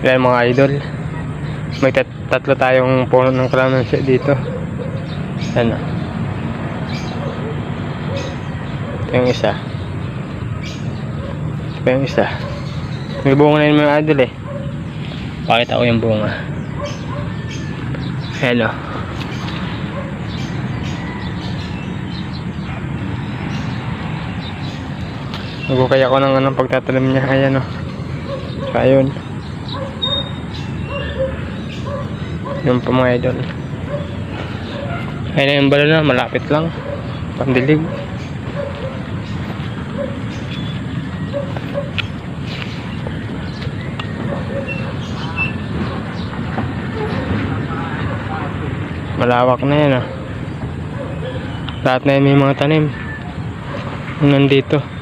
Yan mga idol. May tatlo tayong puno ng kalamansi dito. Yan o. Ito yung isa. Ito yung isa. May bunga na yun mga idol eh. Pakita ko yung bunga. Ayan o. Nagukay ako ng anong pagtatanim niya. Ayan o. So ayun. Yung pa mga idol. Ayan na yung bala na. Malapit lang. Pandilig. Malawak na yan ah. Lahat na yan may mga tanim. Nandito.